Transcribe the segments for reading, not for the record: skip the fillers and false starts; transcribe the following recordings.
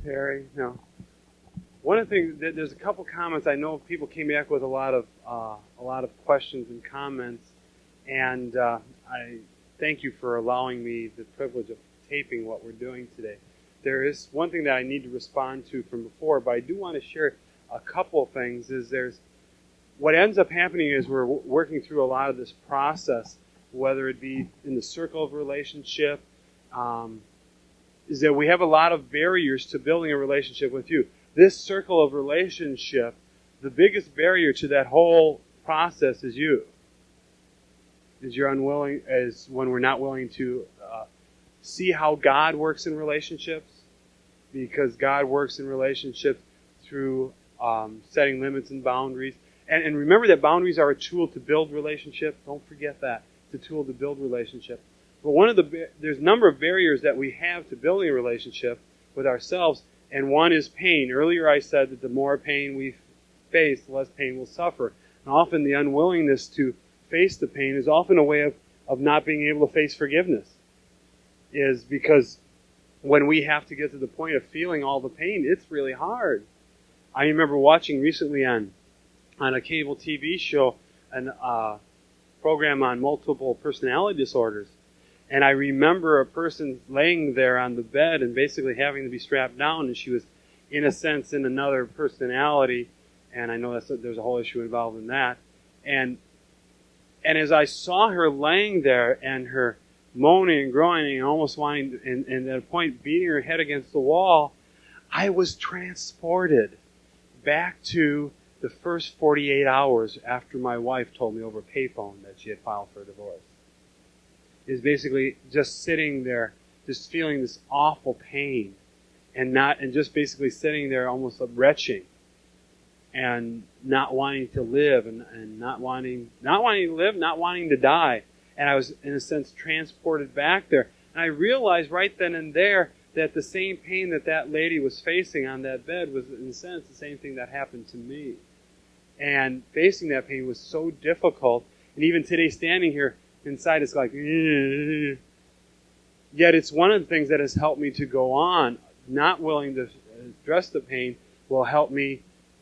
Terry. No. One of the things, there's a couple comments. I know people came back with a lot of questions and comments, and I thank you for allowing me the privilege of taping what we're doing today. There is one thing that I need to respond to from before, but I do want to share a couple of things. What ends up happening is we're working through a lot of this process, whether it be in the circle of relationship, is that we have a lot of barriers to building a relationship with you. This circle of relationship, the biggest barrier to that whole process is you. Is when we're not willing to see how God works in relationships, because God works in relationships through setting limits and boundaries. And remember that boundaries are a tool to build relationship. Don't forget that. It's a tool to build relationship. But there's a number of barriers that we have to building a relationship with ourselves, and one is pain. Earlier I said that the more pain we face, the less pain we'll suffer. And often the unwillingness to face the pain is often a way of not being able to face forgiveness. Is because when we have to get to the point of feeling all the pain, it's really hard. I remember watching recently on a cable TV show a program on multiple personality disorders. And I remember a person laying there on the bed and basically having to be strapped down, and she was, in a sense, in another personality. And I know there's a whole issue involved in that. And as I saw her laying there and her moaning and groaning and almost wanting, and at a point beating her head against the wall, I was transported back to the first 48 hours after my wife told me over payphone that she had filed for a divorce. Is basically just sitting there, just feeling this awful pain, and just basically sitting there almost retching, and not wanting to live, and not wanting to live, not wanting to die. And I was, in a sense, transported back there. And I realized right then and there that the same pain that lady was facing on that bed was, in a sense, the same thing that happened to me. And facing that pain was so difficult. And even today, standing here inside, it's like, yet it's one of the things that has helped me to go on. Not willing to address the pain will help me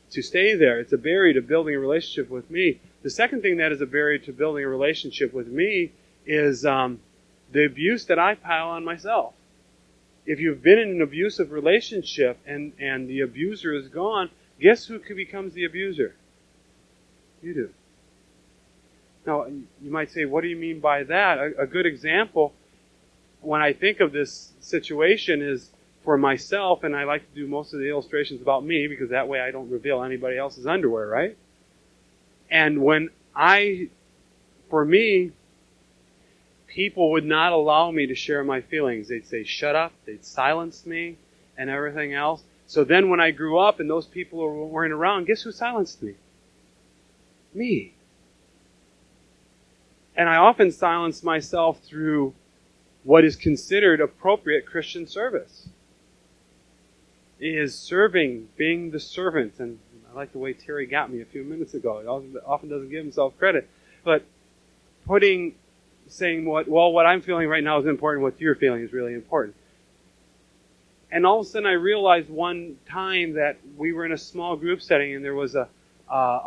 to stay there. It's a barrier to building a relationship with me. The second thing that is a barrier to building a relationship with me is the abuse that I pile on myself. If you've been in an abusive relationship and the abuser is gone, guess who becomes the abuser? You do. Now, you might say, what do you mean by that? A good example, when I think of this situation, is for myself, and I like to do most of the illustrations about me, because that way I don't reveal anybody else's underwear, right? And for me, people would not allow me to share my feelings. They'd say, shut up, they'd silence me, and everything else. So then when I grew up and those people weren't around, guess who silenced me? Me. And I often silence myself through what is considered appropriate Christian service. It is serving, being the servant. And I like the way Terry got me a few minutes ago. He often doesn't give himself credit. But saying what I'm feeling right now is important, what you're feeling is really important. And all of a sudden I realized one time that we were in a small group setting, and there was a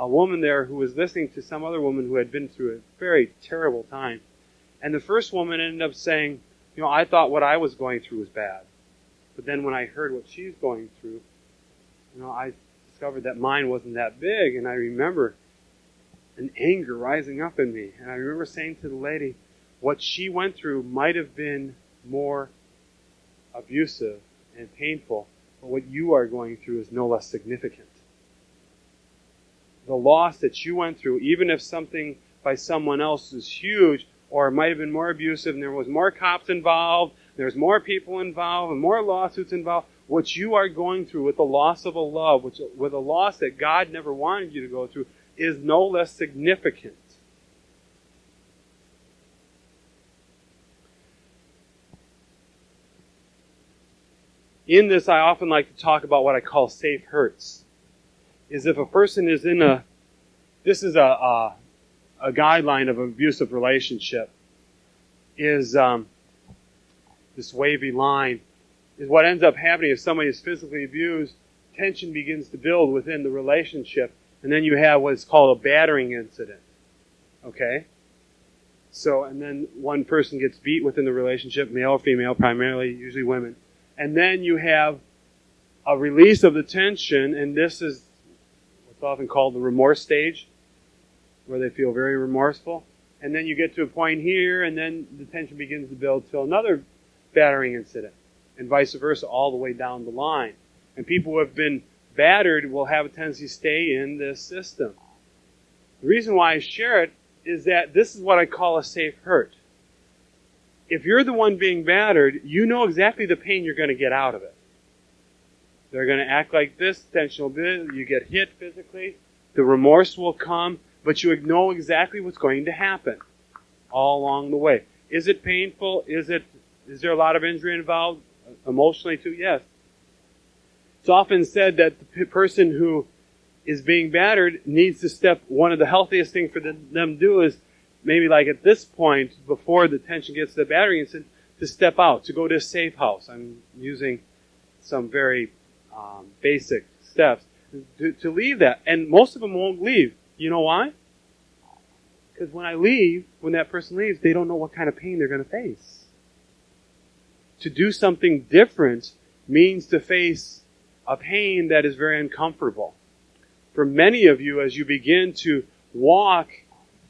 woman there who was listening to some other woman who had been through a very terrible time. And the first woman ended up saying, I thought what I was going through was bad. But then when I heard what she's going through, I discovered that mine wasn't that big. And I remember an anger rising up in me. And I remember saying to the lady, what she went through might have been more abusive and painful, but what you are going through is no less significant. The loss that you went through, even if something by someone else is huge, or it might have been more abusive, and there was more cops involved, there's more people involved, and more lawsuits involved, what you are going through with the loss of a love, with a loss that God never wanted you to go through, is no less significant. In this, I often like to talk about what I call safe hurts. Is if a person is this is a guideline of an abusive relationship, is this wavy line. is what ends up happening if somebody is physically abused. Tension begins to build within the relationship, and then you have what's called a battering incident. Okay? So, and then one person gets beat within the relationship, male or female, primarily, usually women. And then you have a release of the tension, and this is what's often called the remorse stage, where they feel very remorseful. And then you get to a point here, and then the tension begins to build till another battering incident, and vice versa, all the way down the line. And people who have been battered will have a tendency to stay in this system. The reason why I share it is that this is what I call a safe hurt. If you're the one being battered, you know exactly the pain you're going to get out of it. They're going to act like this, tension will build, you get hit physically, the remorse will come, but you know exactly what's going to happen all along the way. Is it painful? Is there a lot of injury involved? Emotionally too? Yes. It's often said that the person who is being battered needs to step, one of the healthiest things for them to do is maybe like at this point, before the tension gets to the battering incident, to step out, to go to a safe house. I'm using some very basic steps to leave that. And most of them won't leave. You know why? Because when that person leaves, they don't know what kind of pain they're going to face. To do something different means to face a pain that is very uncomfortable. For many of you, as you begin to walk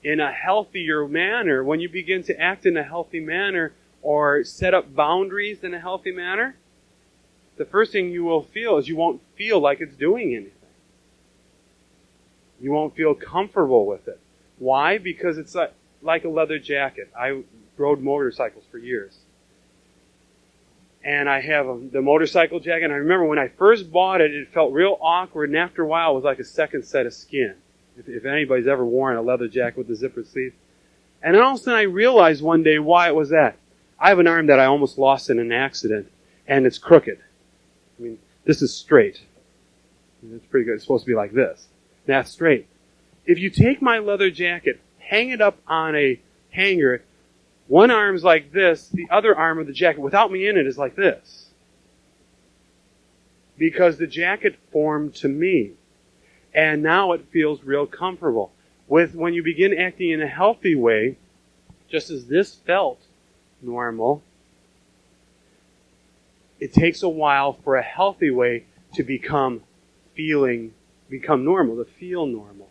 in a healthier manner, when you begin to act in a healthy manner or set up boundaries in a healthy manner, the first thing you will feel is you won't feel like it's doing anything. You won't feel comfortable with it. Why? Because it's like a leather jacket. I rode motorcycles for years. And I have the motorcycle jacket. And I remember when I first bought it, it felt real awkward. And after a while, it was like a second set of skin. If anybody's ever worn a leather jacket with the zippered sleeve. And then all of a sudden I realized one day why it was that. I have an arm that I almost lost in an accident. And it's crooked. I mean, this is straight. It's pretty good. It's supposed to be like this. That's straight. If you take my leather jacket, hang it up on a hanger, one arm's like this, the other arm of the jacket, without me in it, is like this. Because the jacket formed to me. And now it feels real comfortable. When you begin acting in a healthy way, just as this felt normal, it takes a while for a healthy way to become normal, to feel normal.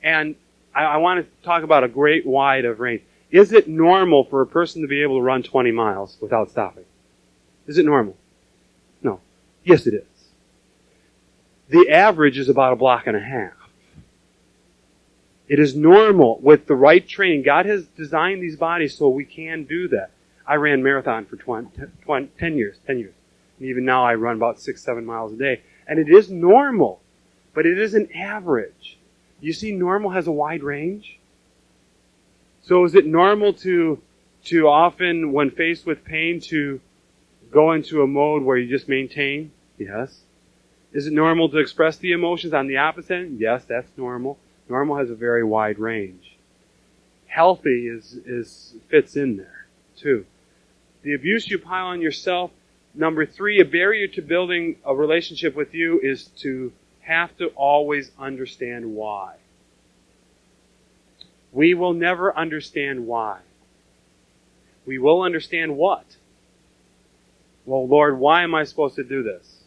And I want to talk about a great wide of range. Is it normal for a person to be able to run 20 miles without stopping? Is it normal? No. Yes, it is. The average is about a block and a half. It is normal with the right training. God has designed these bodies so we can do that. I ran marathon for 10 years. And even now I run about 6-7 miles a day. And it is normal, but it isn't average. You see, normal has a wide range. So is it normal to often, when faced with pain, to go into a mode where you just maintain? Yes. Is it normal to express the emotions on the opposite end? Yes, that's normal. Normal has a very wide range. Healthy fits in there, too. The abuse you pile on yourself. Number 3, a barrier to building a relationship with you is to have to always understand why. We will never understand why. We will understand what. Well, Lord, why am I supposed to do this?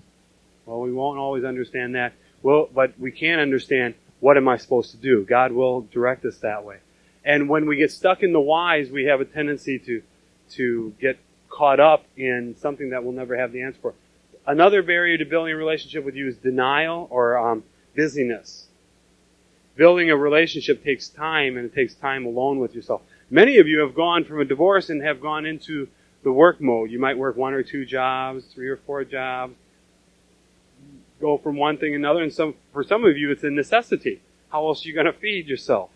Well, we won't always understand that. Well, but we can understand, what am I supposed to do? God will direct us that way. And when we get stuck in the whys, we have a tendency to get caught up in something that we'll never have the answer for. Another barrier to building a relationship with you is denial or busyness. Building a relationship takes time, and it takes time alone with yourself. Many of you have gone from a divorce and have gone into the work mode. You might work 1 or 2 jobs, 3 or 4 jobs, go from one thing to another, and for some of you it's a necessity. How else are you going to feed yourself?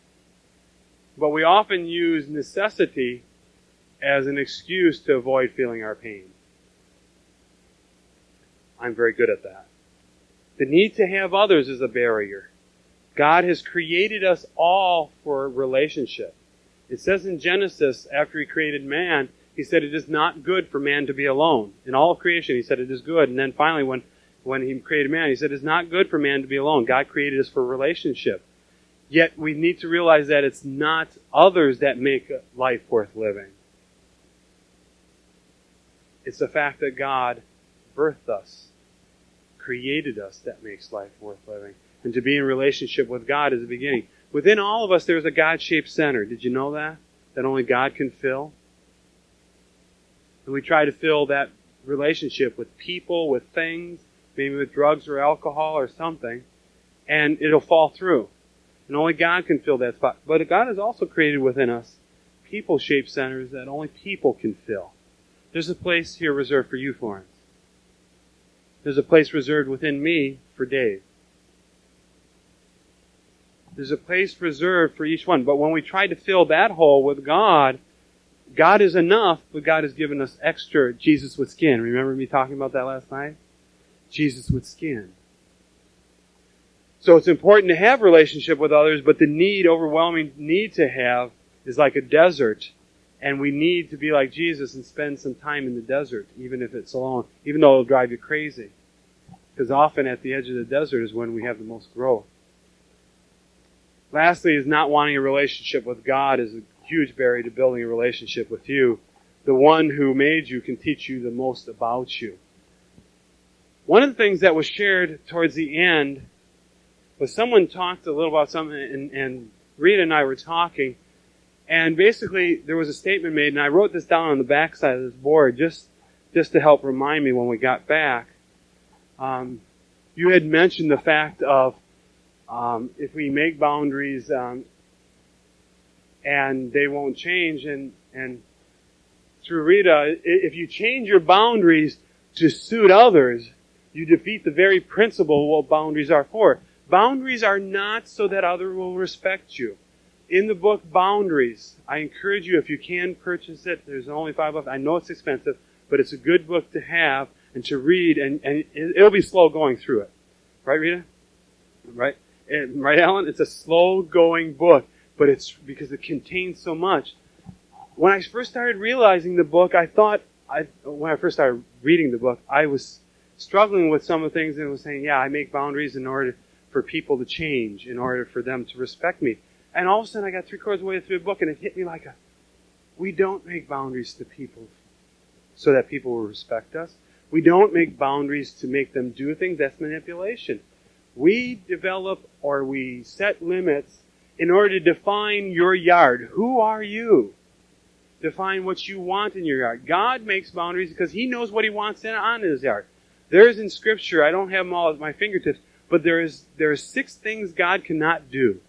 But we often use necessity as an excuse to avoid feeling our pain. I'm very good at that. The need to have others is a barrier. God has created us all for relationship. It says in Genesis, after He created man, He said it is not good for man to be alone. In all of creation, he said it is good. And then finally, when he created man, he said it's not good for man to be alone. God created us for relationship. Yet we need to realize that it's not others that make life worth living. It's the fact that God birthed us, created us, that makes life worth living. And to be in relationship with God is the beginning. Within all of us, there's a God-shaped center. Did you know that? That only God can fill? And we try to fill that relationship with people, with things, maybe with drugs or alcohol or something, and it'll fall through. And only God can fill that spot. But God has also created within us people-shaped centers that only people can fill. There's a place here reserved for you, Florence. There's a place reserved within me for Dave. There's a place reserved for each one. But when we try to fill that hole with God, God is enough, but God has given us extra Jesus with skin. Remember me talking about that last night? Jesus with skin. So it's important to have relationship with others, but the overwhelming need to have is like a desert. And we need to be like Jesus and spend some time in the desert, even if it's alone, even though it'll drive you crazy. Because often at the edge of the desert is when we have the most growth. Lastly, is not wanting a relationship with God is a huge barrier to building a relationship with you. The one who made you can teach you the most about you. One of the things that was shared towards the end was someone talked a little about something, and Rita and I were talking, and basically there was a statement made, and I wrote this down on the back side of this board just to help remind me when we got back. You had mentioned the fact of if we make boundaries and they won't change, and through Rita, if you change your boundaries to suit others, you defeat the very principle of what boundaries are for. Boundaries are not so that others will respect you. In the book Boundaries, I encourage you, if you can, purchase it. There's only 5 left. I know it's expensive, but it's a good book to have and to read, and it'll be slow going through it. Right, Rita? Right? Right, Alan? It's a slow-going book, but it's because it contains so much. When I first started realizing the book, when I first started reading the book, I was struggling with some of the things and was saying, yeah, I make boundaries in order for people to change, in order for them to respect me. And all of a sudden I got 3/4 of the way through the book and it hit me like we don't make boundaries to people so that people will respect us. We don't make boundaries to make them do things. That's manipulation. We develop or we set limits in order to define your yard. Who are you? Define what you want in your yard. God makes boundaries because He knows what He wants on His yard. There's in Scripture, I don't have them all at my fingertips, but there are 6 things God cannot do.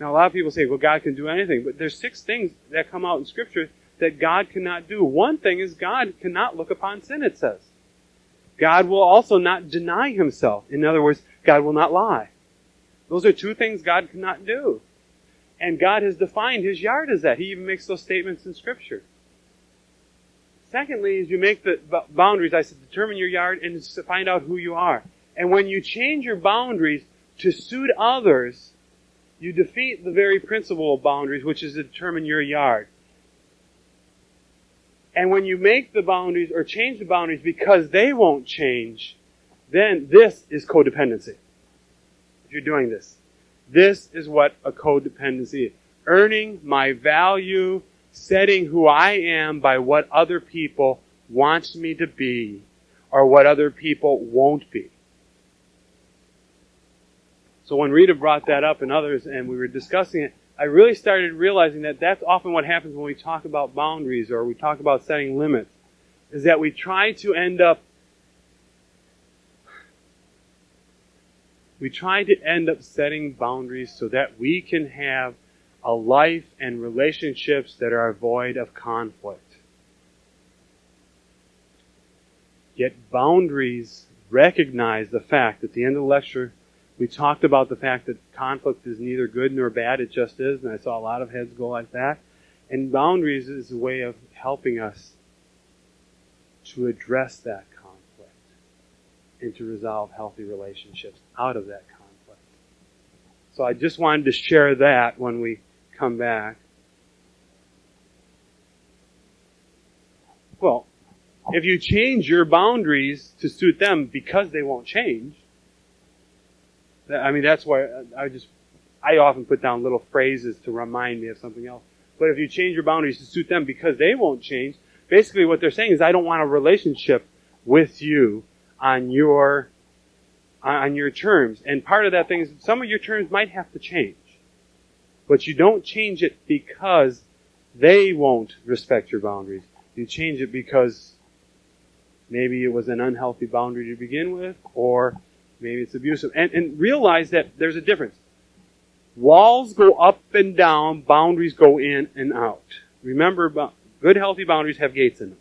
Now, a lot of people say, well, God can do anything, but there's 6 things that come out in Scripture that God cannot do. One thing is God cannot look upon sin, it says. God will also not deny Himself. In other words, God will not lie. Those are 2 things God cannot do. And God has defined His yard as that. He even makes those statements in Scripture. Secondly, as you make the boundaries, I said, determine your yard and find out who you are. And when you change your boundaries to suit others, you defeat the very principle of boundaries, which is to determine your yard. And when you make the boundaries or change the boundaries because they won't change, then this is codependency. If you're doing this. This is what a codependency is. Earning my value, setting who I am by what other people want me to be or what other people won't be. So when Rita brought that up and others and we were discussing it, I really started realizing that that's often what happens when we talk about boundaries or we talk about setting limits, is that we try to end up setting boundaries so that we can have a life and relationships that are void of conflict. Yet boundaries recognize the fact, at the end of the lecture, we talked about the fact that conflict is neither good nor bad, it just is, and I saw a lot of heads go like that. And boundaries is a way of helping us to address that conflict and to resolve healthy relationships out of that conflict. So I just wanted to share that when we come back. Well, if you change your boundaries to suit them because they won't change, I mean, that's why I often put down little phrases to remind me of something else. But if you change your boundaries to suit them because they won't change, basically what they're saying is, I don't want a relationship with you on your terms. And part of that thing is some of your terms might have to change. But you don't change it because they won't respect your boundaries. You change it because maybe it was an unhealthy boundary to begin with, or maybe it's abusive. And realize that there's a difference. Walls go up and down, boundaries go in and out. Remember, good healthy boundaries have gates in them.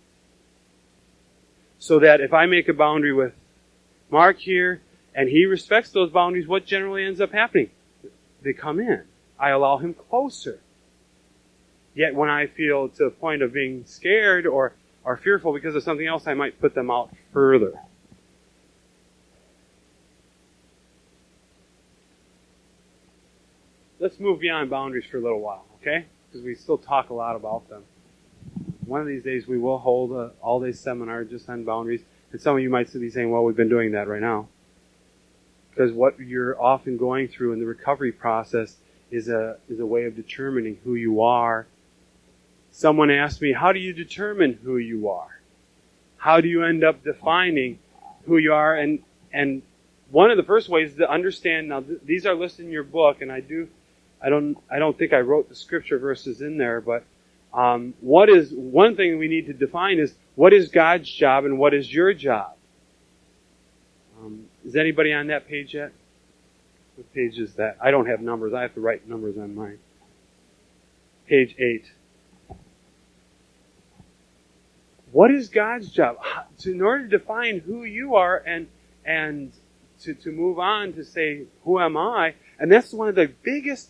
So that if I make a boundary with Mark here, and he respects those boundaries, what generally ends up happening? They come in. I allow him closer. Yet when I feel to the point of being scared or fearful because of something else, I might put them out further. Let's move beyond boundaries for a little while, okay? Because we still talk a lot about them. One of these days we will hold an all-day seminar just on boundaries. And some of you might be saying, well, we've been doing that right now. Because what you're often going through in the recovery process is a way of determining who you are. Someone asked me, how do you determine who you are? How do you end up defining who you are? And one of the first ways to understand, now these are listed in your book, and I don't think I wrote the scripture verses in there, but one thing we need to define is, what is God's job and what is your job? Is anybody on that page yet? What page is that? I don't have numbers. I have to write numbers on mine. Page 8. What is God's job? In order to define who you are and to move on to say, who am I? And that's one of the biggest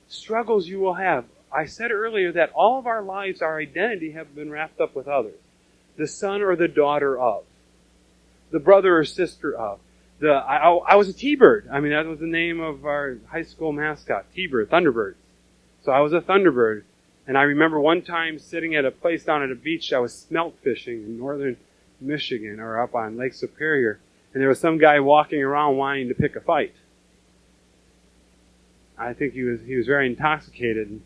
struggles you will have. I said earlier that all of our lives, our identity, have been wrapped up with others. The son or the daughter of. The brother or sister of. I was a T-Bird. I mean, that was the name of our high school mascot, T-Bird, Thunderbirds. So I was a Thunderbird. And I remember one time sitting at a place down at a beach, I was smelt fishing in northern Michigan, or up on Lake Superior. And there was some guy walking around wanting to pick a fight. I think he was very intoxicated.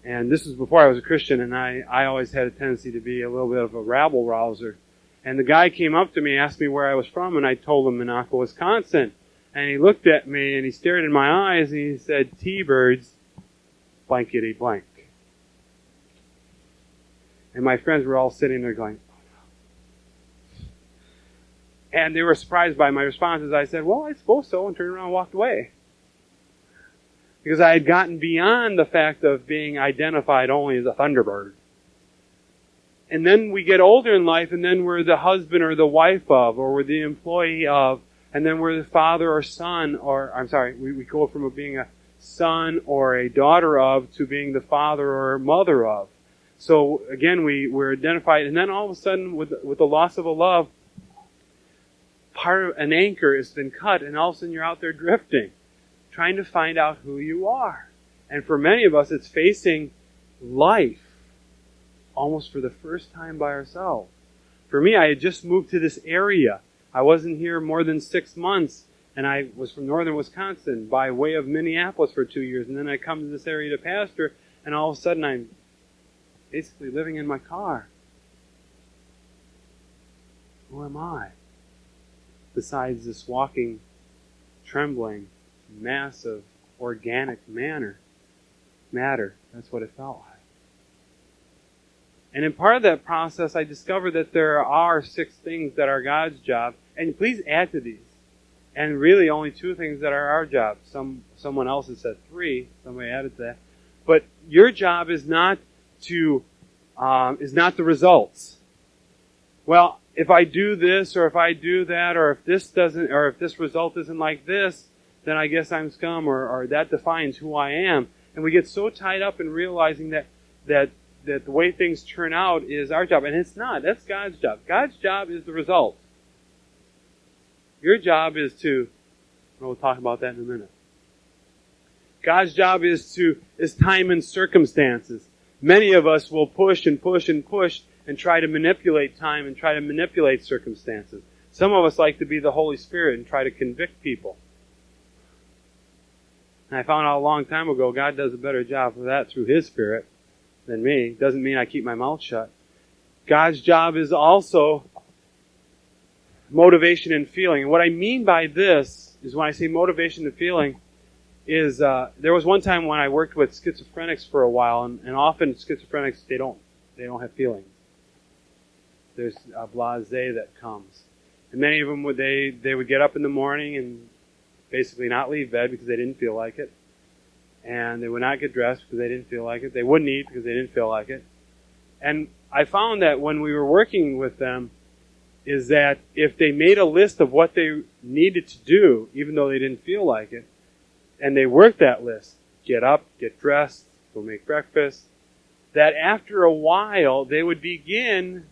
And this was before I was a Christian, and I always had a tendency to be a little bit of a rabble-rouser. And the guy came up to me, asked me where I was from, and I told him Minocqua, Wisconsin. And he looked at me, and he stared in my eyes, and he said, T-Birds, blankety blank. And my friends were all sitting there going, oh no. And they were surprised by my responses. I said, well, I suppose so, and turned around and walked away. Because I had gotten beyond the fact of being identified only as a Thunderbird. And then we get older in life, and then we're the husband or the wife of, or we're the employee of, and then we're the father or son, we go from being a son or a daughter of to being the father or mother of. So again, we're identified, and then all of a sudden, with the loss of a love, part of an anchor has been cut, and all of a sudden you're out there drifting, trying to find out who you are. And for many of us, it's facing life almost for the first time by ourselves. For me, I had just moved to this area. I wasn't here more than 6 months, and I was from northern Wisconsin by way of Minneapolis for 2 years, and then I come to this area to pastor, and all of a sudden I'm basically living in my car. Who am I? Besides this walking, trembling, mass of organic matter. That's what it felt like. And in part of that process, I discovered that there are 6 things that are God's job. And please add to these. And really only 2 things that are our job. Someone else has said 3. Somebody added that. But your job is not the results. Well, if I do this, or if I do that, or if this result isn't like this, then I guess I'm scum, or that defines who I am. And we get so tied up in realizing that the way things turn out is our job. And it's not. That's God's job. God's job is the result. Your job is we'll talk about that in a minute. God's job is time and circumstances. Many of us will push and push and push, and try to manipulate time and try to manipulate circumstances. Some of us like to be the Holy Spirit and try to convict people. And I found out a long time ago, God does a better job of that through His Spirit than me. Doesn't mean I keep my mouth shut. God's job is also motivation and feeling. And what I mean by this is when I say motivation and feeling is, there was one time when I worked with schizophrenics for a while, and often schizophrenics, they don't have feelings. There's a blasé that comes. And many of them they would get up in the morning and basically not leave bed because they didn't feel like it. And they would not get dressed because they didn't feel like it. They wouldn't eat because they didn't feel like it. And I found that when we were working with them, is that if they made a list of what they needed to do, even though they didn't feel like it, and they worked that list, get up, get dressed, go make breakfast, that after a while they would begin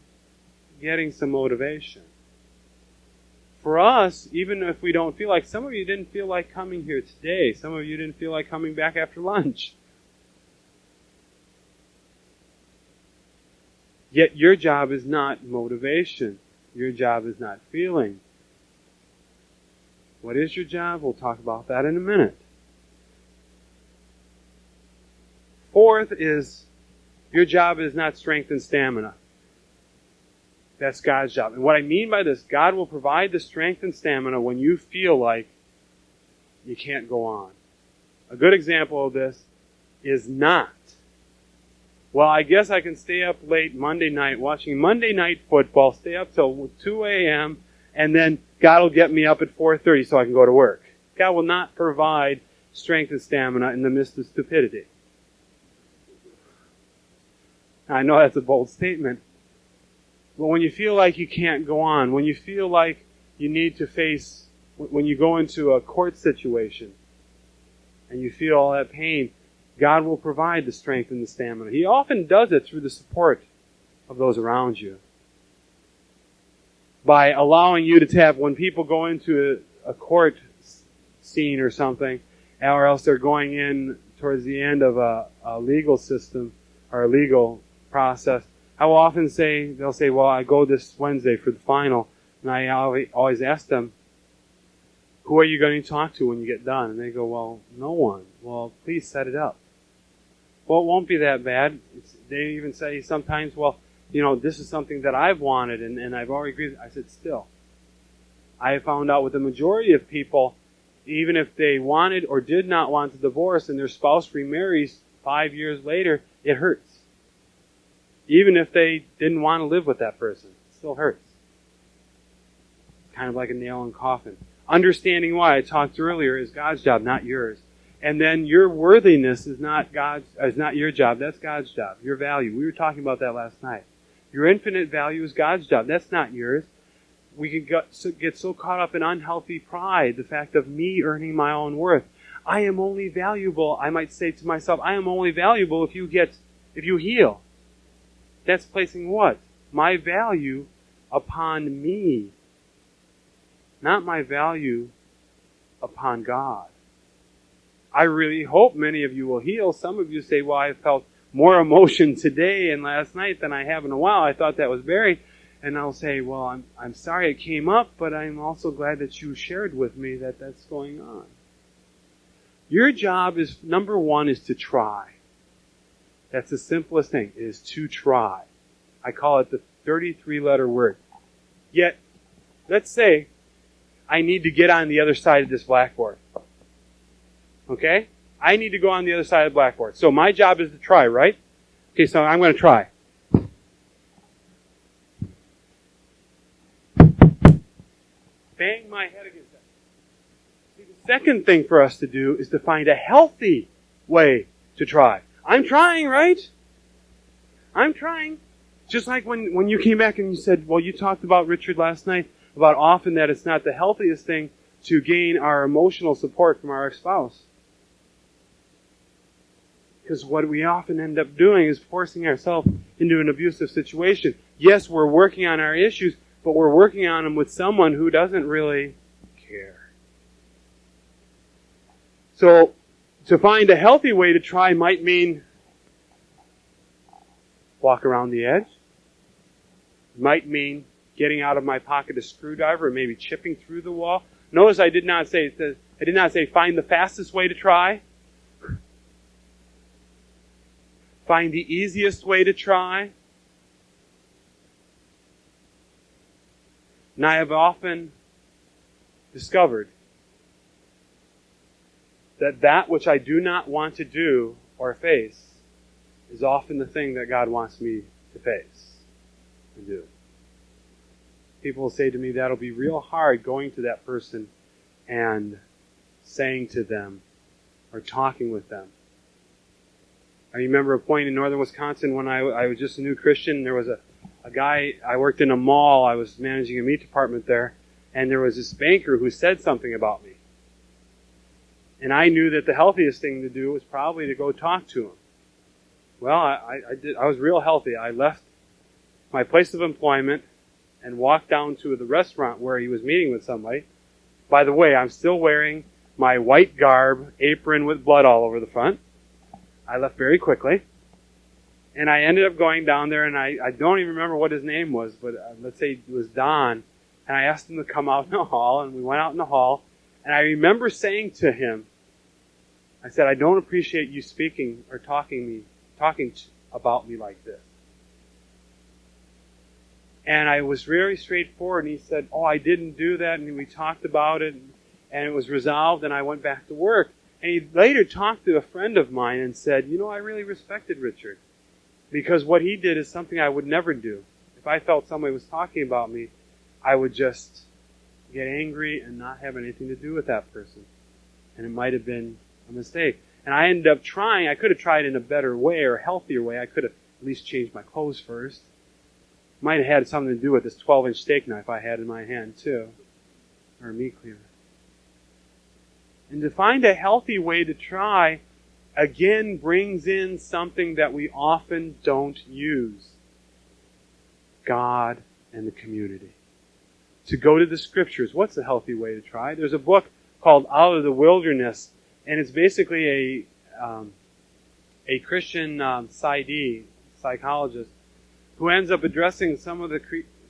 getting some motivation. For us, even if we don't feel like, some of you didn't feel like coming here today. Some of you didn't feel like coming back after lunch. Yet your job is not motivation. Your job is not feeling. What is your job? We'll talk about that in a minute. Fourth is, your job is not strength and stamina. That's God's job. And what I mean by this, God will provide the strength and stamina when you feel like you can't go on. A good example of this is not, well, I guess I can stay up late Monday night watching Monday Night Football, stay up till 2 a.m., and then God will get me up at 4:30 so I can go to work. God will not provide strength and stamina in the midst of stupidity. I know that's a bold statement. But when you feel like you can't go on, when you feel like you need to face, when you go into a court situation and you feel all that pain, God will provide the strength and the stamina. He often does it through the support of those around you. By allowing you to have, when people go into a court scene or something, or else they're going in towards the end of a legal system or a legal process, I will often say, they'll say, well, I go this Wednesday for the final, and I always ask them, who are you going to talk to when you get done? And they go, well, no one. Well, please set it up. Well, it won't be that bad. They even say sometimes, well, this is something that I've wanted, and I've already agreed. I said, still. I have found out with the majority of people, even if they wanted or did not want to divorce and their spouse remarries 5 years later, it hurts. Even if they didn't want to live with that person, it still hurts. Kind of like a nail in a coffin. Understanding why I talked earlier is God's job, not yours. And then your worthiness is not your job. That's God's job. Your value. We were talking about that last night. Your infinite value is God's job. That's not yours. We can get so caught up in unhealthy pride, the fact of me earning my own worth. I am only valuable, I might say to myself, I am only valuable if you heal. That's placing what? My value upon me. Not my value upon God. I really hope many of you will heal. Some of you say, well, I felt more emotion today and last night than I have in a while. I thought that was buried. And I'll say, well, I'm sorry it came up, but I'm also glad that you shared with me that that's going on. Your job is, number one, is to try. That's the simplest thing, is to try. I call it the 33-letter word. Yet, let's say I need to get on the other side of this blackboard. Okay? I need to go on the other side of the blackboard. So my job is to try, right? Okay, so I'm going to try. Bang my head against that. See, the second thing for us to do is to find a healthy way to try. I'm trying, right? I'm trying. Just like when you came back and you said, well, you talked about, Richard, last night, about often that it's not the healthiest thing to gain our emotional support from our spouse. Because what we often end up doing is forcing ourselves into an abusive situation. Yes, we're working on our issues, but we're working on them with someone who doesn't really care. So, to find a healthy way to try might mean walk around the edge. It might mean getting out of my pocket a screwdriver or maybe chipping through the wall. Notice I did not say find the fastest way to try. Find the easiest way to try. And I have often discovered that which I do not want to do or face is often the thing that God wants me to face and do. People will say to me, that'll be real hard going to that person and saying to them or talking with them. I remember a point in northern Wisconsin when I was just a new Christian. There was a guy, I worked in a mall, I was managing a meat department there, and there was this banker who said something about me. And I knew that the healthiest thing to do was probably to go talk to him. Well, I did. I was real healthy. I left my place of employment and walked down to the restaurant where he was meeting with somebody. By the way, I'm still wearing my white garb, apron with blood all over the front. I left very quickly. And I ended up going down there, and I don't even remember what his name was, but let's say it was Don. And I asked him to come out in the hall, and we went out in the hall. And I remember saying to him, I said, I don't appreciate you speaking or talking about me like this. And I was very straightforward, and he said, oh, I didn't do that, and we talked about it, and it was resolved, and I went back to work. And he later talked to a friend of mine and said, I really respected Richard, because what he did is something I would never do. If I felt somebody was talking about me, I would just get angry and not have anything to do with that person. And it might have been a mistake. And I ended up trying. I could have tried in a better way or a healthier way. I could have at least changed my clothes first. Might have had something to do with this 12-inch steak knife I had in my hand, too. Or a meat cleaver. And to find a healthy way to try, again, brings in something that we often don't use. God and the community. To go to the Scriptures. What's a healthy way to try? There's a book called Out of the Wilderness, and it's basically a Christian psychologist who ends up addressing some of the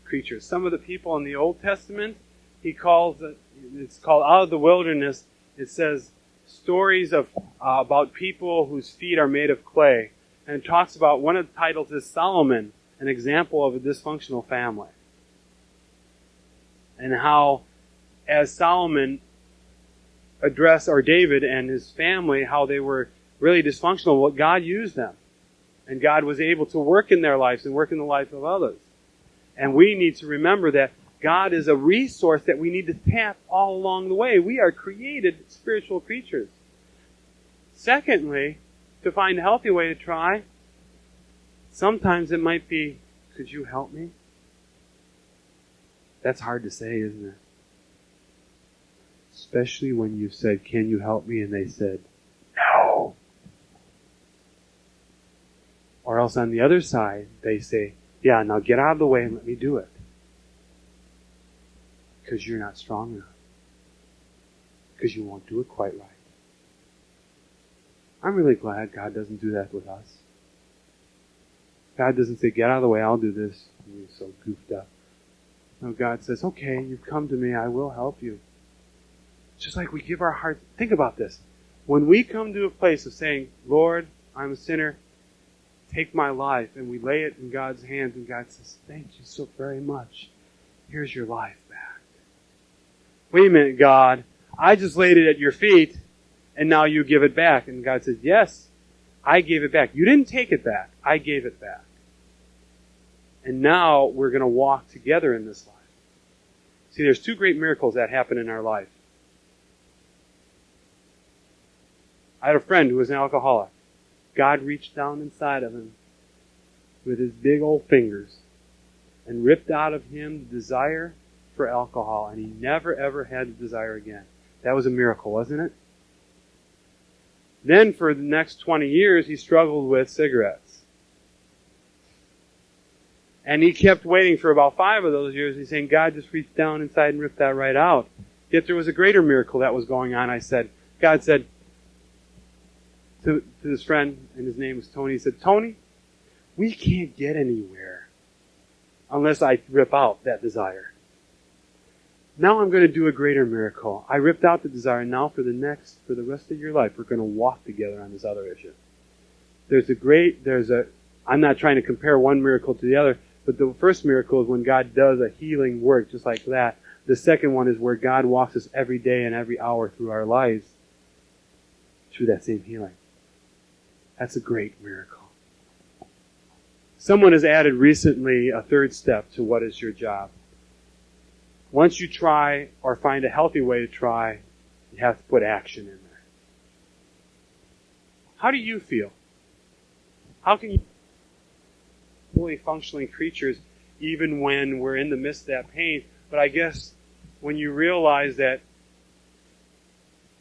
creatures, some of the people in the Old Testament. It's called Out of the Wilderness. It says stories of about people whose feet are made of clay. And it talks about, one of the titles is Solomon, an example of a dysfunctional family. And how, as Solomon addressed, or David and his family, how they were really dysfunctional, what God used them. And God was able to work in their lives and work in the life of others. And we need to remember that God is a resource that we need to tap all along the way. We are created spiritual creatures. Secondly, to find a healthy way to try, sometimes it might be, could you help me? That's hard to say, isn't it? Especially when you said, can you help me? And they said, no. Or else on the other side, they say, yeah, now get out of the way and let me do it. Because you're not strong enough. Because you won't do it quite right. I'm really glad God doesn't do that with us. God doesn't say, get out of the way, I'll do this. And you're so goofed up. No, God says, okay, you've come to me, I will help you. Just like we give our hearts. Think about this. When we come to a place of saying, Lord, I'm a sinner, take my life, and we lay it in God's hands, and God says, thank you so very much. Here's your life back. Wait a minute, God. I just laid it at your feet, and now you give it back. And God says, yes, I gave it back. You didn't take it back. I gave it back. And now we're going to walk together in this life. See, there's two great miracles that happen in our life. I had a friend who was an alcoholic. God reached down inside of him with his big old fingers and ripped out of him the desire for alcohol, and he never ever had the desire again. That was a miracle, wasn't it? Then for the next 20 years, he struggled with cigarettes. And he kept waiting for about 5 of those years. He's saying, God just reached down inside and ripped that right out. Yet there was a greater miracle that was going on. God said to this friend, and his name was Tony, he said, Tony, we can't get anywhere unless I rip out that desire. Now I'm going to do a greater miracle. I ripped out the desire. Now for the rest of your life, we're going to walk together on this other issue. I'm not trying to compare one miracle to the other, but the first miracle is when God does a healing work, just like that. The second one is where God walks us every day and every hour through our lives through that same healing. That's a great miracle. Someone has added recently a third step to what is your job. Once you try or find a healthy way to try, you have to put action in there. How do you feel? How can you fully functioning creatures even when we're in the midst of that pain? But I guess when you realize that,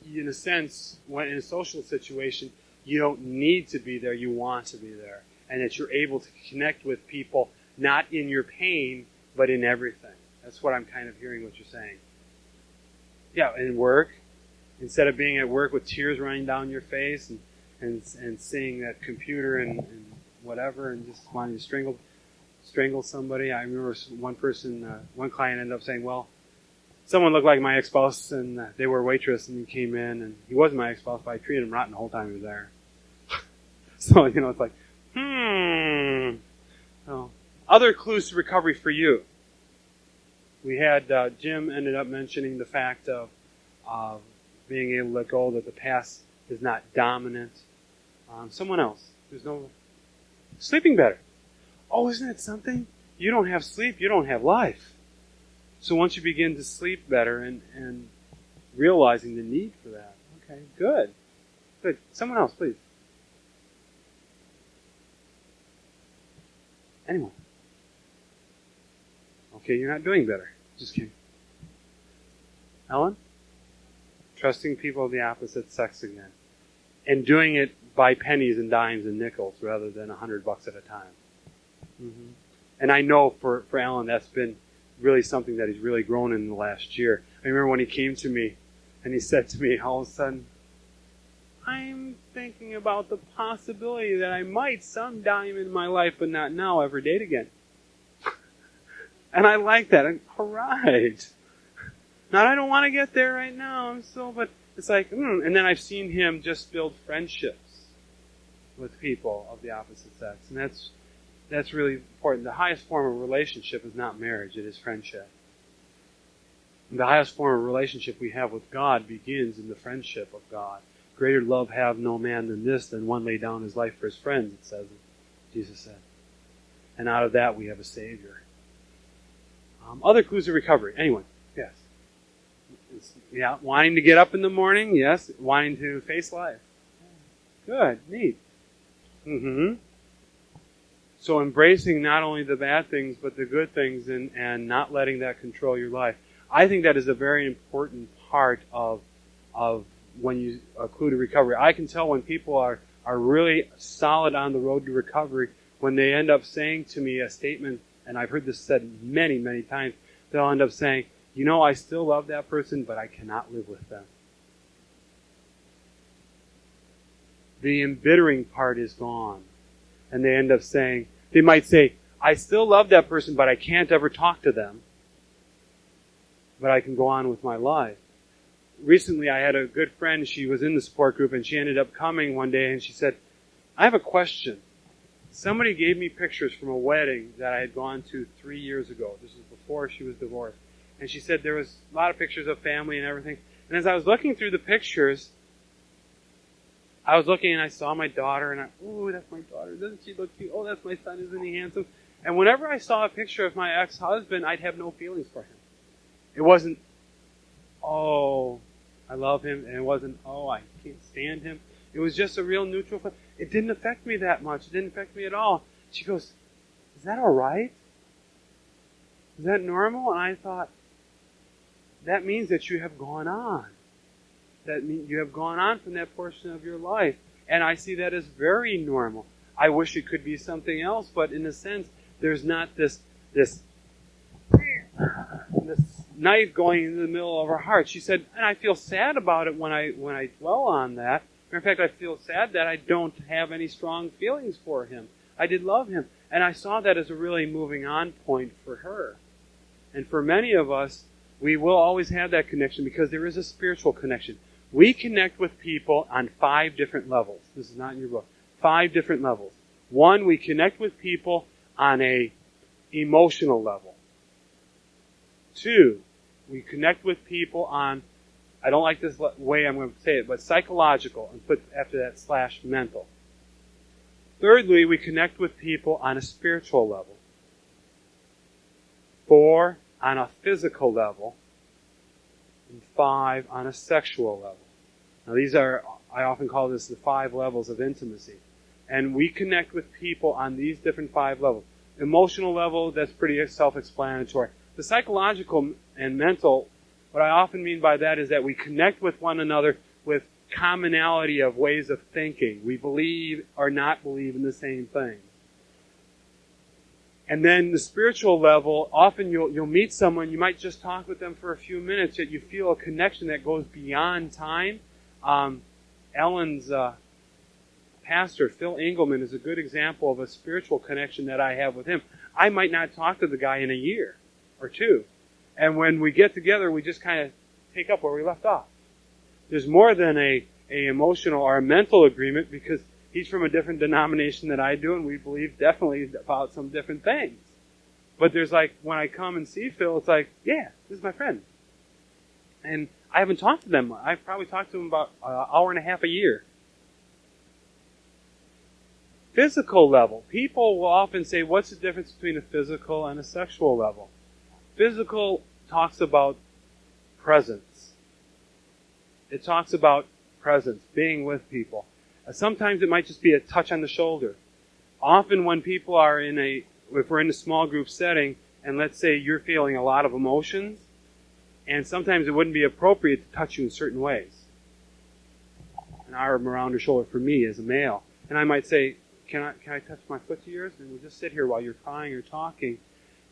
in a sense, when in a social situation, you don't need to be there, you want to be there. And that you're able to connect with people, not in your pain, but in everything. That's what I'm kind of hearing what you're saying. Yeah, in work, instead of being at work with tears running down your face and seeing that computer and whatever and just wanting to strangle somebody. I remember one client ended up saying, well, someone looked like my ex-spouse and they were a waitress and he came in and he wasn't my ex-spouse, but I treated him rotten the whole time he was there. So, it's like, So, other clues to recovery for you. We had, Jim ended up mentioning the fact of being able to let go, that the past is not dominant. Someone else. Sleeping better. Oh, isn't it something? You don't have sleep, you don't have life. So once you begin to sleep better and realizing the need for that. Okay, good. Good. Someone else, please. Anyone? Okay, you're not doing better. Just kidding. Ellen? Trusting people of the opposite sex again. And doing it by pennies and dimes and nickels rather than $100 at a time. Mm-hmm. And I know for Alan that's been really something that he's really grown in the last year. I remember when he came to me and he said to me all of a sudden, I'm thinking about the possibility that I might sometime in my life, but not now, ever date again. And I like that. All right. Now, I don't want to get there right now. But it's like, And then I've seen him just build friendships with people of the opposite sex. And that's really important. The highest form of relationship is not marriage, it is friendship. And the highest form of relationship we have with God begins in the friendship of God. Greater love have no man than this, than one lay down his life for his friends, it says, Jesus said. And out of that we have a Savior. Other clues of recovery. Anyone? Yes. Yeah, wanting to get up in the morning. Yes. Wanting to face life. Good. Neat. Mm-hmm. So embracing not only the bad things, but the good things and not letting that control your life. I think that is a very important part of when you a clue to recovery. I can tell when people are really solid on the road to recovery when they end up saying to me a statement, and I've heard this said many, many times, they'll end up saying, I still love that person, but I cannot live with them. The embittering part is gone. And they end up saying, they might say, I still love that person, but I can't ever talk to them. But I can go on with my life. Recently, I had a good friend, she was in the support group, and she ended up coming one day, and she said, I have a question. Somebody gave me pictures from a wedding that I had gone to 3 years ago. This was before she was divorced. And she said there was a lot of pictures of family and everything. And as I was looking through the pictures, I was looking and I saw my daughter, and that's my daughter. Doesn't she look cute? Oh, that's my son. Isn't he handsome? And whenever I saw a picture of my ex-husband, I'd have no feelings for him. It wasn't, I love him, and it wasn't, I can't stand him. It was just a real neutral. It didn't affect me that much. It didn't affect me at all. She goes, is that all right? Is that normal? And I thought, that means that you have gone on. That means you have gone on from that portion of your life. And I see that as very normal. I wish it could be something else, but in a sense, there's not this knife going into the middle of her heart. She said, and I feel sad about it when I dwell on that. Matter of fact, I feel sad that I don't have any strong feelings for him. I did love him. And I saw that as a really moving on point for her. And for many of us, we will always have that connection because there is a spiritual connection. We connect with people on 5 different levels. This is not in your book. 5 different levels. 1, we connect with people on a emotional level. 2, we connect with people on, I don't like this way I'm going to say it, but psychological, and put after that / mental. Thirdly, we connect with people on a spiritual level. 4, on a physical level. And 5, on a sexual level. Now these are, I often call this the 5 levels of intimacy. And we connect with people on these different 5 levels. Emotional level, that's pretty self-explanatory. The psychological and mental, what I often mean by that is that we connect with one another with commonality of ways of thinking. We believe or not believe in the same thing. And then the spiritual level, often you'll meet someone, you might just talk with them for a few minutes, yet you feel a connection that goes beyond time. Ellen's pastor, Phil Engelman, is a good example of a spiritual connection that I have with him. I might not talk to the guy in a year or 2. And when we get together, we just kind of take up where we left off. There's more than a emotional or a mental agreement because he's from a different denomination than I do, and we believe definitely about some different things. But there's like, when I come and see Phil, it's like, yeah, this is my friend. And I haven't talked to them. I've probably talked to them about an hour and a half a year. Physical level. People will often say, what's the difference between a physical and a sexual level? Physical talks about presence. It talks about presence, being with people. Sometimes it might just be a touch on the shoulder. Often when people are if we're in a small group setting, and let's say you're feeling a lot of emotions, and sometimes it wouldn't be appropriate to touch you in certain ways. An arm around your shoulder for me as a male. And I might say, can I touch my foot to yours? And we'll just sit here while you're crying or talking.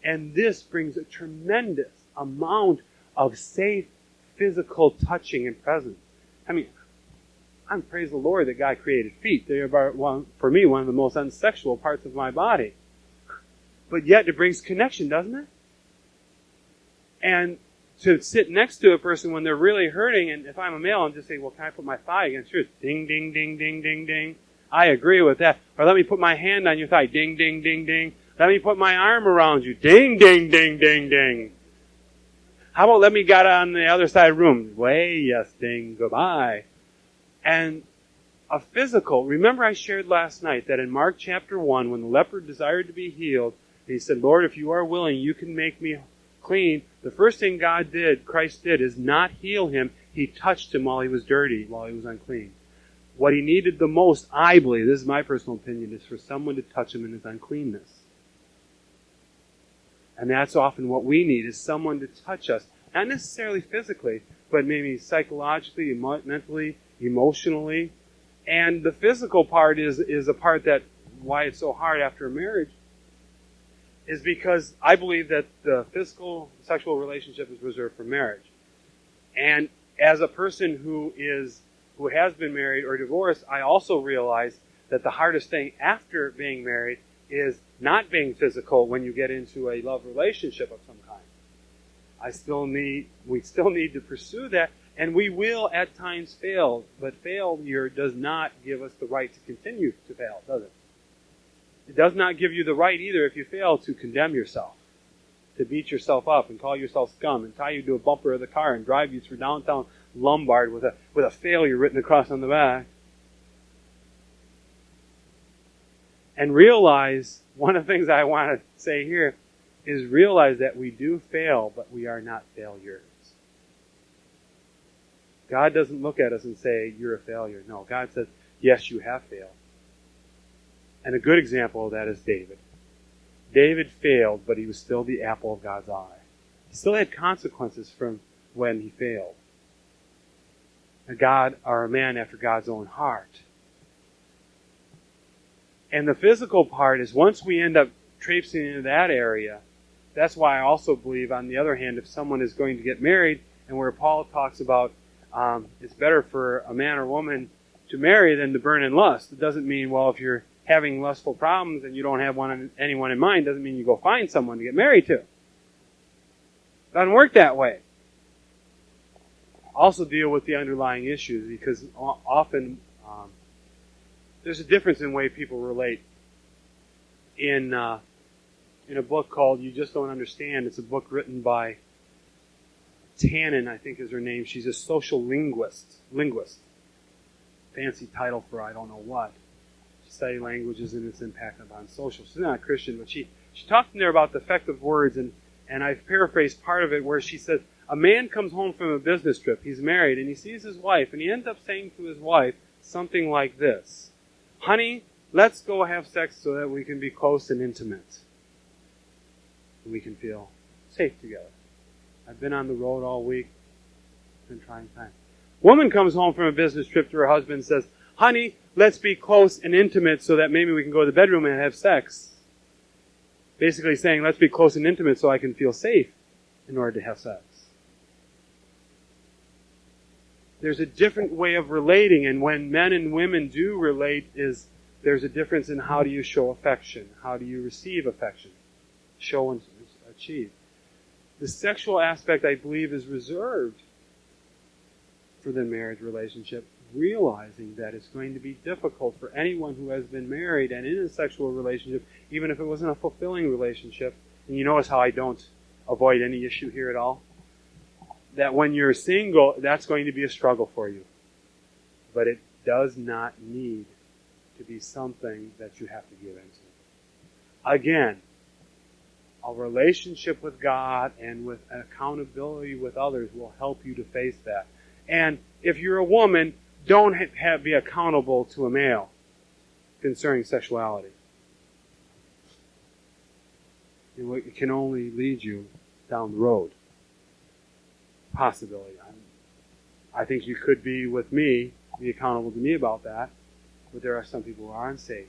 And this brings a tremendous amount of safe physical touching and presence. I mean, I'm praise the Lord that God created feet. They are, for me, one of the most unsexual parts of my body. But yet it brings connection, doesn't it? And to sit next to a person when they're really hurting, and if I'm a male, and just say, well, can I put my thigh against yours? Ding, ding, ding, ding, ding, ding. I agree with that. Or let me put my hand on your thigh. Ding, ding, ding, ding. Let me put my arm around you. Ding, ding, ding, ding, ding. How about let me get on the other side of the room? Way, yes, ding, goodbye. And a physical, remember I shared last night that in Mark chapter 1, when the leper desired to be healed, he said, Lord, if you are willing, you can make me clean. The first thing Christ did, is not heal him. He touched him while he was dirty, while he was unclean. What he needed the most, I believe, this is my personal opinion, is for someone to touch him in his uncleanness. And that's often what we need, is someone to touch us. Not necessarily physically, but maybe psychologically, mentally, emotionally. And the physical part is a part that, why it's so hard after a marriage, is because I believe that the physical sexual relationship is reserved for marriage. And as a person who has been married or divorced, I also realize that the hardest thing after being married is not being physical when you get into a love relationship of some kind. We still need to pursue that, and we will at times fail, but failure does not give us the right to continue to fail, does it? It does not give you the right either, if you fail, to condemn yourself, to beat yourself up and call yourself scum and tie you to a bumper of the car and drive you through downtown Lombard with a failure written across on the back. And realize, one of the things I want to say here is realize that we do fail, but we are not failures. God doesn't look at us and say, you're a failure. No, God says, yes, you have failed. And a good example of that is David. David failed, but he was still the apple of God's eye. He still had consequences from when he failed. A man after God's own heart. And the physical part is, once we end up traipsing into that area, that's why I also believe, on the other hand, if someone is going to get married, and where Paul talks about it's better for a man or woman to marry than to burn in lust. It doesn't mean, well, if you're having lustful problems and you don't have anyone in mind doesn't mean you go find someone to get married to. Doesn't work that way. Also deal with the underlying issues, because often there's a difference in the way people relate. In a book called You Just Don't Understand, it's a book written by Tannen, I think is her name. She's a social linguist. Fancy title for I don't know what. She studied languages and its impact upon social. She's not a Christian, but she talked in there about the effect of words, and I've paraphrased part of it where she says, a man comes home from a business trip, he's married, and he sees his wife, and he ends up saying to his wife something like this: honey, let's go have sex so that we can be close and intimate. And we can feel safe together. I've been on the road all week. It's been trying time. Woman comes home from a business trip to her husband and says, honey, let's be close and intimate so that maybe we can go to the bedroom and have sex. Basically saying, let's be close and intimate so I can feel safe in order to have sex. There's a different way of relating, and when men and women do relate, there's a difference in how do you show affection, how do you receive affection, show and achieve. The sexual aspect, I believe, is reserved for the marriage relationship, realizing that it's going to be difficult for anyone who has been married and in a sexual relationship, even if it wasn't a fulfilling relationship. And you notice how I don't avoid any issue here at all? That when you're single, that's going to be a struggle for you. But it does not need to be something that you have to give into. Again, a relationship with God and with accountability with others will help you to face that. And if you're a woman, don't be accountable to a male concerning sexuality. It can only lead you down the road. Possibility. I think you could be with me, be accountable to me about that, but there are some people who are unsafe.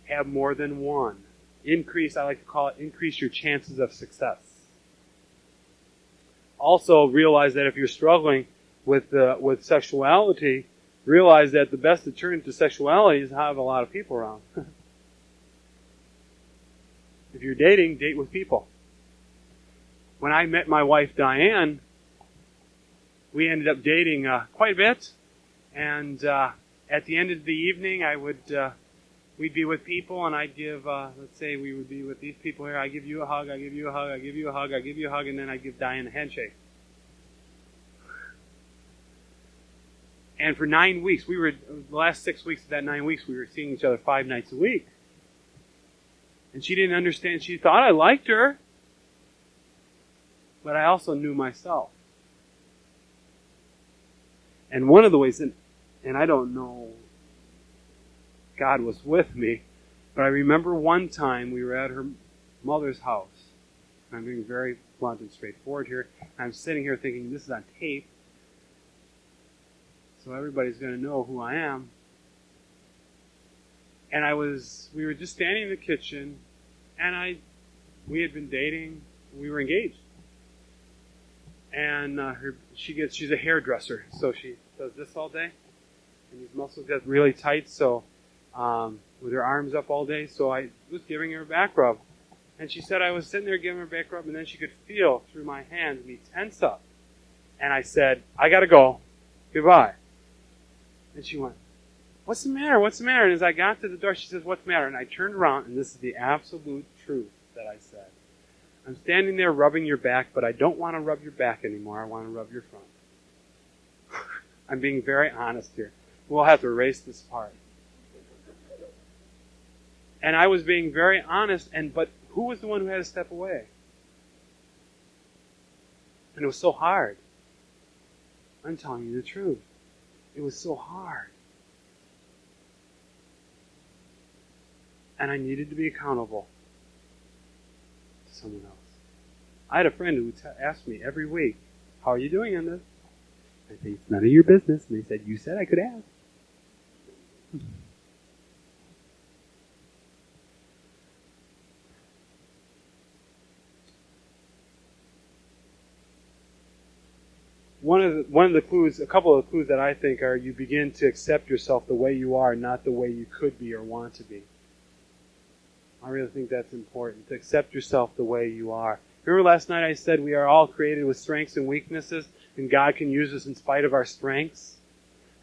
Have more than one. I like to call it, increase your chances of success. Also, realize that if you're struggling with sexuality, realize that the best deterrent to sexuality is to have a lot of people around. If you're dating, date with people. When I met my wife, Diane, we ended up dating quite a bit. And at the end of the evening, we'd be with people, and I'd give, let's say we would be with these people here. I give you a hug, I give you a hug, I give you a hug, I give you a hug, and then I give Diane a handshake. And for 9 weeks, the last 6 weeks of that 9 weeks, we were seeing each other 5 nights a week. And she didn't understand. She thought I liked her. But I also knew myself. And one of the ways, and I don't know, God was with me, but I remember one time we were at her mother's house. I'm being very blunt and straightforward here. I'm sitting here thinking, this is on tape, so everybody's going to know who I am. And we were just standing in the kitchen, and we had been dating, we were engaged. And she's a hairdresser, so she does this all day, and these muscles get really tight, so with her arms up all day, so I was giving her a back rub. And she said I was sitting there giving her a back rub, and then she could feel through my hands me tense up. And I said, I gotta go. Goodbye. And she went, what's the matter? What's the matter? And as I got to the door, she says, what's the matter? And I turned around, and this is the absolute truth that I said. I'm standing there rubbing your back, but I don't want to rub your back anymore. I want to rub your front. I'm being very honest here. We'll have to erase this part. And I was being very honest, but who was the one who had to step away? And it was so hard. I'm telling you the truth. It was so hard. And I needed to be accountable to someone else. I had a friend who asked me every week, how are you doing on this? I say, it's none of your business. And they said, you said I could ask. one of the clues, a couple of clues that I think are you begin to accept yourself the way you are, not the way you could be or want to be. I really think that's important, to accept yourself the way you are. Remember last night I said we are all created with strengths and weaknesses, and God can use us in spite of our strengths.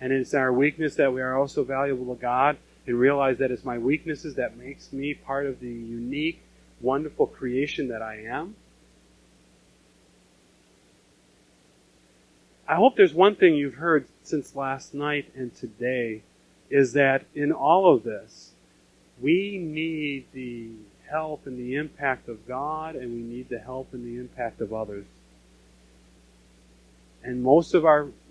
And it's our weakness that we are also valuable to God, and realize that it's my weaknesses that makes me part of the unique, wonderful creation that I am. I hope there's one thing you've heard since last night and today, is that in all of this, we need the help and the impact of God, and we need the help and the impact of others. And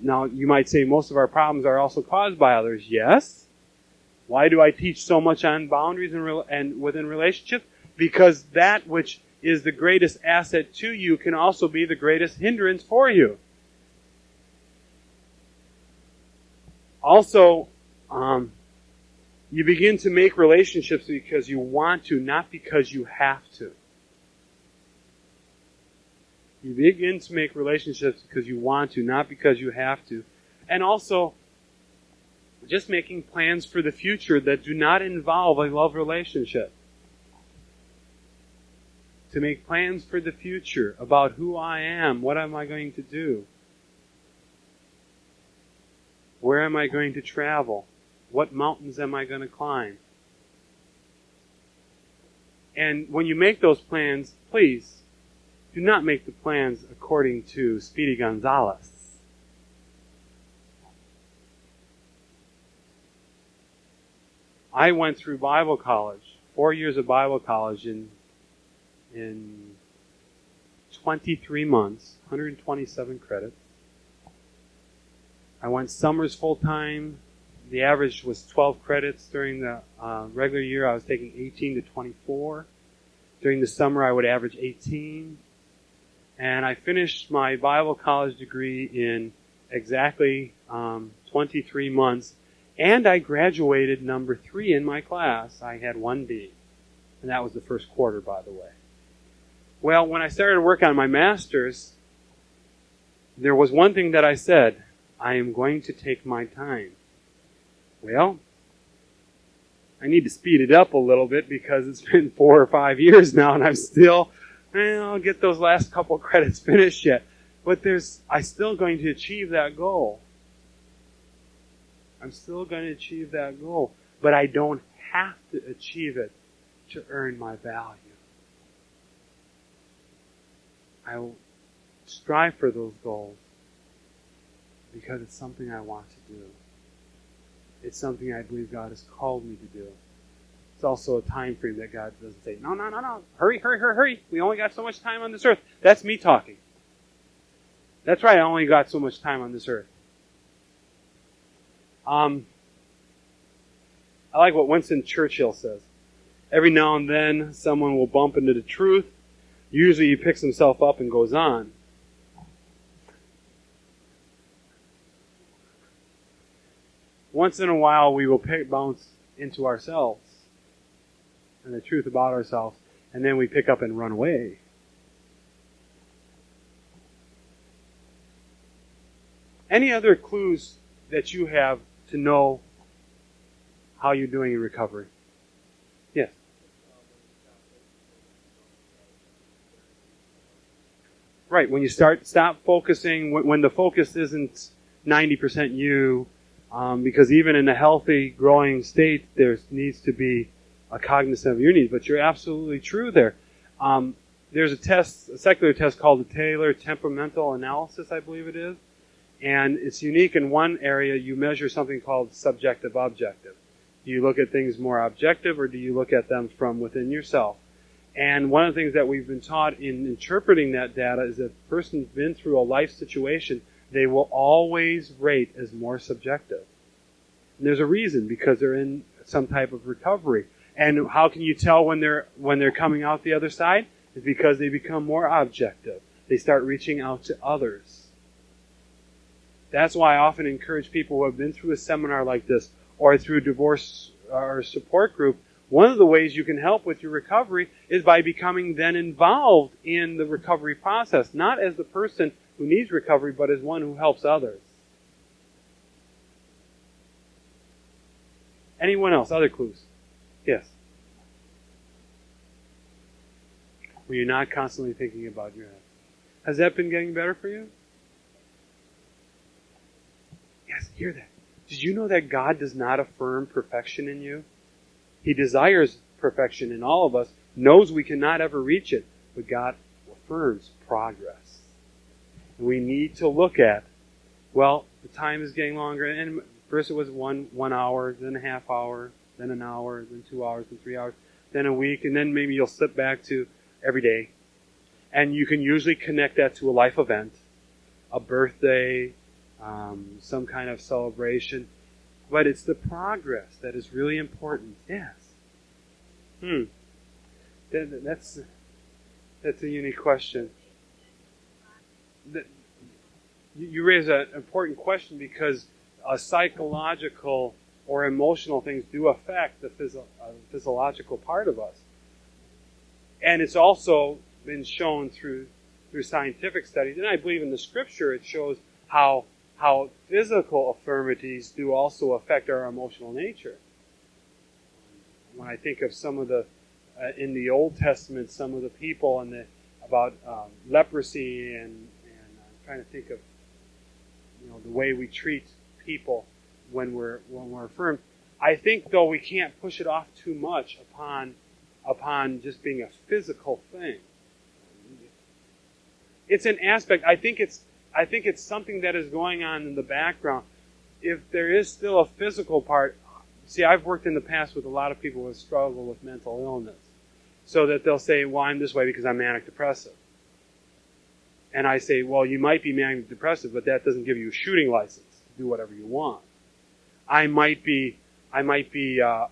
now you might say most of our problems are also caused by others. Yes. Why do I teach so much on boundaries and within relationships? Because that which is the greatest asset to you can also be the greatest hindrance for you. Also, you begin to make relationships because you want to, not because you have to. You begin to make relationships because you want to, not because you have to. And also, just making plans for the future that do not involve a love relationship. To make plans for the future about who I am, what am I going to do? Where am I going to travel? What mountains am I going to climb? And when you make those plans, please, do not make the plans according to Speedy Gonzales. I went through Bible college, 4 years of Bible college in 23 months, 127 credits. I went summers full-time. The average was 12 credits during the regular year. I was taking 18 to 24. During the summer, I would average 18. And I finished my Bible college degree in exactly 23 months. And I graduated number 3 in my class. I had 1 B. And that was the first quarter, by the way. Well, when I started to work on my master's, there was one thing that I said: I am going to take my time. Well, I need to speed it up a little bit because it's been 4 or 5 years now and I'm still, I'll get those last couple credits finished yet. But I'm still going to achieve that goal. I'm still going to achieve that goal. But I don't have to achieve it to earn my value. I will strive for those goals because it's something I want to do. It's something I believe God has called me to do. It's also a time frame that God doesn't say, no, hurry. We only got so much time on this earth. That's me talking. That's right, I only got so much time on this earth. I like what Winston Churchill says. Every now and then, someone will bump into the truth. Usually he picks himself up and goes on. Once in a while, we will bounce into ourselves and the truth about ourselves, and then we pick up and run away. Any other clues that you have to know how you're doing in recovery? Yes. Right, when you stop focusing, when the focus isn't 90% you, because even in a healthy, growing state, there needs to be a cognizance of your needs. But you're absolutely true there. There's a secular test called the Taylor Temperamental Analysis, I believe it is. And it's unique in one area. You measure something called subjective-objective. Do you look at things more objective, or do you look at them from within yourself? And one of the things that we've been taught in interpreting that data is that if a person's been through a life situation, they will always rate as more subjective. And there's a reason, because they're in some type of recovery. And how can you tell when they're coming out the other side? It's because they become more objective. They start reaching out to others. That's why I often encourage people who have been through a seminar like this, or through divorce or support group. One of the ways you can help with your recovery is by becoming then involved in the recovery process, not as the person who needs recovery, but as one who helps others. Anyone else? Other clues? Yes. When you're not constantly thinking about your head. Has that been getting better for you? Yes, hear that. Did you know that God does not affirm perfection in you? He desires perfection in all of us, knows we cannot ever reach it, but God affirms progress. And we need to look at, well, the time is getting longer, and first it was one hour, then a half hour, then an hour, then 2 hours, then 3 hours, then a week, and then maybe you'll slip back to every day. And you can usually connect that to a life event, a birthday, some kind of celebration. But it's the progress that is really important. Yes. That's a unique question. You raise an important question because psychological or emotional things do affect the physiological part of us. And it's also been shown through scientific studies, and I believe in the Scripture it shows how physical infirmities do also affect our emotional nature. When I think of some of the in the Old Testament, some of the people about leprosy, and I'm trying to think of the way we treat people when we're affirmed. I think though we can't push it off too much upon just being a physical thing. It's an aspect. I think it's something that is going on in the background. If there is still a physical part, see, I've worked in the past with a lot of people who struggle with mental illness, so that they'll say, well, I'm this way because I'm manic depressive. And I say, well, you might be manic depressive, but that doesn't give you a shooting license to do whatever you want. I might be a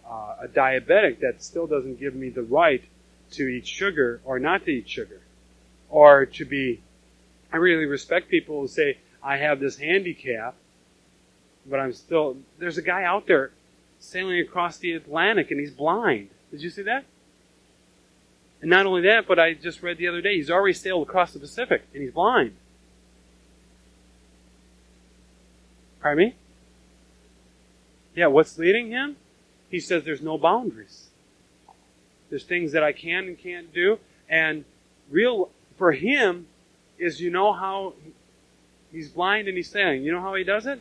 diabetic. That still doesn't give me the right to eat sugar or not to eat sugar. Or to be, I really respect people who say, I have this handicap, but there's a guy out there sailing across the Atlantic and he's blind. Did you see that? And not only that, but I just read the other day, he's already sailed across the Pacific and he's blind. Pardon me? Yeah, what's leading him? He says there's no boundaries. There's things that I can and can't do. And for him is, how he's blind and he's sailing. You know how he does it?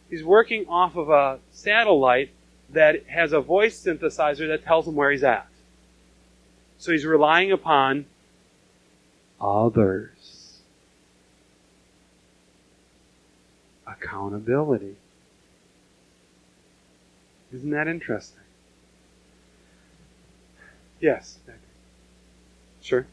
He's working off of a satellite that has a voice synthesizer that tells him where he's at. So he's relying upon others. Accountability. Isn't that interesting? Yes. Sure.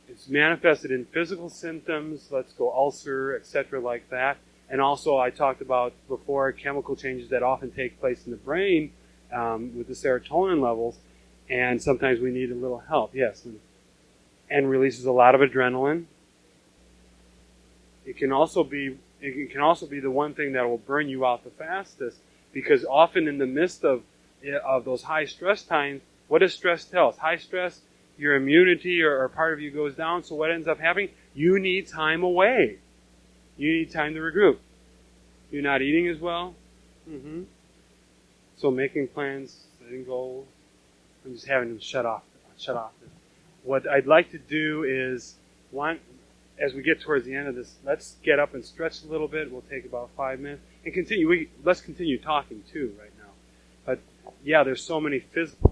It's manifested in physical symptoms, let's go ulcer, etc. like that. And also I talked about before chemical changes that often take place in the brain with the serotonin levels, and sometimes we need a little help. Yes. And releases a lot of adrenaline. It can also be the one thing that will burn you out the fastest, because often in the midst of those high stress times, what does stress tell us? High stress, your immunity or part of you goes down, so what ends up happening? You need time away. You need time to regroup. You're not eating as well. So making plans, setting goals. I'm just having them shut off. What I'd like to do is, as we get towards the end of this, let's get up and stretch a little bit. We'll take about 5 minutes and continue. Let's continue talking too right now. But yeah, there's so many physical